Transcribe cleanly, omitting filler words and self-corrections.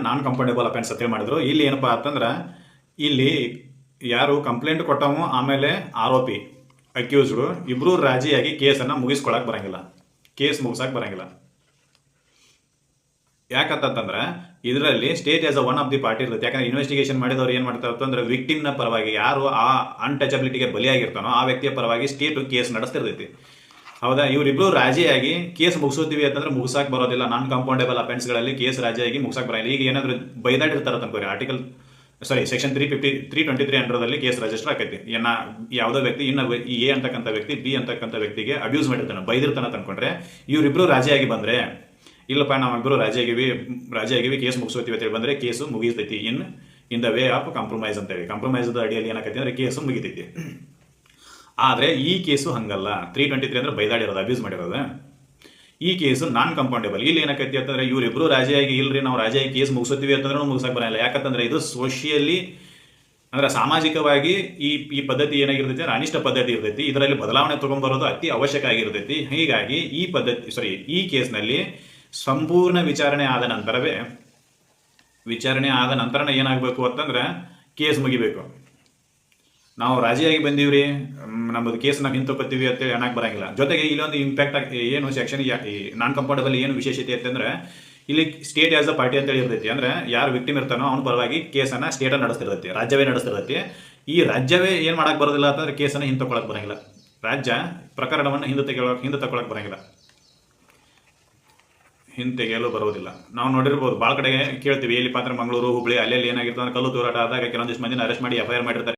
ನಾನ್ comfortable offence ಅಂತ ಮಾಡಿದ್ರು. ಇಲ್ಲಿ ಏನಪ್ಪಾ ಅಂತಂದ್ರೆ ಇಲ್ಲಿ ಯಾರು ಕಂಪ್ಲೇಂಟ್ ಕೊಟ್ಟವು ಆಮೇಲೆ ಆರೋಪಿ ಅಕ್ಯೂಸ್ಡು ಇಬ್ರು ರಾಜಿಯಾಗಿ ಕೇಸನ್ನು ಮುಗಿಸ್ಕೊಳಕ್ ಬರಂಗಿಲ್ಲ, ಕೇಸ್ ಮುಗಿಸಕ್ ಬರಂಗಿಲ್ಲ. ಯಾಕಂತಂದ್ರೆ ಇದರಲ್ಲಿ state as a one of the party ಇರುತ್ತೆ. ಯಾಕಂದ್ರೆ ಇನ್ವೆಸ್ಟಿಗೇಷನ್ ಮಾಡಿದವ್ರು ಏನ್ ಮಾಡ್ತಾರೆ ಅಂದ್ರೆ ವಿಕ್ಟಿಮ್ನ ಪರವಾಗಿ ಯಾರು ಆ ಅನ್ಟಚಬಿಲಿಟಿಗೆ ಬಲಿಯಾಗಿರ್ತಾನೋ ಆ ವ್ಯಕ್ತಿಯ ಪರವಾಗಿ ಸ್ಟೇಟ್ ಕೇಸ್ ನಡೆಸ್ತಿರ್ತೈತಿ. ಹೌದಾ, ಇವರಿಬ್ರು ರಾಜಿಯಾಗಿ ಕೇಸ್ ಮುಗಿಸೋತೀವಿ ಅಂತಂದ್ರೆ ಮುಗಿಸಾಕ್ ಬರೋದಿಲ್ಲ. ನಾನ್ ಕಂಪೌಂಡೇಬಲ್ ಅಫೆನ್ಸ್ಗಳಲ್ಲಿ ಕೇಸ್ ರಾಜಿಯಾಗಿ ಮುಗಿಸಾಕ್ ಬರೋಲ್ಲ. ಈಗ ಏನಾದ್ರು ಬೈದಾಡಿರ್ತಾರ ಅನ್ಕೋರಿ, ಸೆಕ್ಷನ್ 323 ಅಂಡರ್ದಲ್ಲಿ ಕೇಸ್ ರಿಜಿಸ್ಟರ್ ಆಕೈತಿ. ಯಾವುದೋ ವ್ಯಕ್ತಿ ಇನ್ನ ಎ ಅಂತಕ್ಕಂಥ ವ್ಯಕ್ತಿ ಬಿ ಅಂತಕ್ಕಂಥ ವ್ಯಕ್ತಿಗೆ ಅಬ್ಯೂಸ್ ಮಾಡಿರ್ತಾನೆ, ಬೈದಿರ್ತಾನೆ ಅಂತ ಅನ್ಕೊಂಡ್ರೆ ಇವರಿಬ್ರು ರಾಜಿಯಾಗಿ ಬಂದ್ರೆ ಇಲ್ಲಪ್ಪ ನಾವಿಬ್ರು ರಾಜಿಯಾಗಿವಿ ಕೇಸ್ ಮುಗಿಸೋತೀವಿ ಅಂತ ಹೇಳಿ ಬಂದ್ರೆ ಕೇಸು ಮುಗಿತೈತಿ. In the way of compromise ಅಂತೇಳಿ ಕಾಂಪ್ರಮೈಸ್ ಅಡಿಯಲ್ಲಿ ಏನಾಕೈತಿ ಅಂದ್ರೆ ಕೇಸು ಮುಗಿತೈತಿ. ಆದ್ರೆ ಈ ಕೇಸು ಹಂಗಲ್ಲ. 323 ಅಂದ್ರೆ ಬೈದಾಡಿರೋದು, ಅಬ್ಯೂಸ್ ಮಾಡಿರೋದು. ಈ ಕೇಸು ನಾನ್ ಕಂಪೌಂಡೇಬಲ್. ಇಲ್ಲಿ ಏನಕೈತಿ ಅಂತಂದ್ರೆ ಇವರಿಬ್ರು ರಾಜಿಯಾಗಿ ಇಲ್ರಿ ನಾವು ರಾಜಿಯಾಗಿ ಕೇಸ್ ಮುಗಿಸೋತೀವಿ ಅಂತಂದ್ರೆ ಮುಗಿಸಕ್ ಬರಲ್ಲ. ಯಾಕಂತಂದ್ರೆ ಇದು ಸೋಷಿಯಲಿ ಅಂದ್ರೆ ಸಾಮಾಜಿಕವಾಗಿ ಈ ಪದ್ಧತಿ ಏನಾಗಿರ್ತೈತಿ ಅಂದ್ರೆ ಅನಿಷ್ಟ ಪದ್ಧತಿ ಇರ್ತೈತಿ. ಇದರಲ್ಲಿ ಬದಲಾವಣೆ ತಗೊಂಡ್ಬರೋದು ಅತಿ ಅವಶ್ಯಕ ಆಗಿರ್ತೈತಿ. ಹೀಗಾಗಿ ಈ ಕೇಸ್ನಲ್ಲಿ ಸಂಪೂರ್ಣ ವಿಚಾರಣೆ ಆದ ನಂತರನೇ ಏನಾಗಬೇಕು ಅಂತಂದ್ರೆ ಕೇಸ್ ಮುಗಿಬೇಕು. ನಾವು ರಾಜಿಯಾಗಿ ಬಂದೀವ್ರಿ ನಮ್ಮದು ಕೇಸ್ ನಾವು ಹಿಂತೊಪ್ಪತ್ತೀವಿ ಅಂತೇಳಿ ಅನ್ನಕ್ಕೆ ಬರಂಗಿಲ್ಲ. ಜೊತೆಗೆ ಇಲ್ಲೊಂದು ಇಂಪ್ಯಾಕ್ಟ್ ಏನು ಸೆಕ್ಷನ್ ನಾನ್ ಕಂಫರ್ಟಬಲ್ ಏನು ವಿಶೇಷತೆ ಅಂತಂದ್ರೆ ಇಲ್ಲಿ ಸ್ಟೇಟ್ ಆಸ್ ಅ ಪಾರ್ಟಿ ಅಂತೇಳಿ ಇರ್ತೈತಿ. ಅಂದ್ರೆ ಯಾರು ವಿಕ್ಟಿಮ್ ಇರ್ತಾನೋ ಅವ್ನ ಪರವಾಗಿ ಕೇಸನ್ನ ಸ್ಟೇಟ್ ನಡೆಸ್ತಿರ್ತೈತಿ, ರಾಜ್ಯವೇ ನಡೆಸ್ತಿರ್ತೈತಿ. ಈ ರಾಜ್ಯವೇ ಏನ್ ಮಾಡಕ್ ಬರೋದಿಲ್ಲ ಅಂತಂದ್ರೆ ಕೇಸನ್ನ ಹಿಂತಕೊಳಕ್ ಬರಂಗಿಲ್ಲ. ರಾಜ್ಯ ಪ್ರಕರಣವನ್ನು ಹಿಂದೆ ತಗೊಳಕ್ ಬರಂಗಿಲ್ಲ, ಹಿಂತೆಗೆಯಲು ಬರೋದಿಲ್ಲ. ನಾವು ನೋಡಿರ್ಬೋದು ಭಾಳ ಕಡೆ ಕೇಳ್ತೀವಿ, ಎಲ್ಲಿ ಪಾತ್ರ ಮಂಗಳೂರು ಹುಬ್ಳಿ ಅಲ್ಲೆಲ್ಲಿ ಏನಾಗಿರ್ತದೆ ಕಲ್ಲು ತೂರಾಟ ಆದಾಗ ಕೆಲವೊಂದಿಷ್ಟು ಮಂದಿನ ಅರೆಸ್ಟ್ ಮಾಡಿ FIR ಮಾಡಿರ್ತಾರೆ.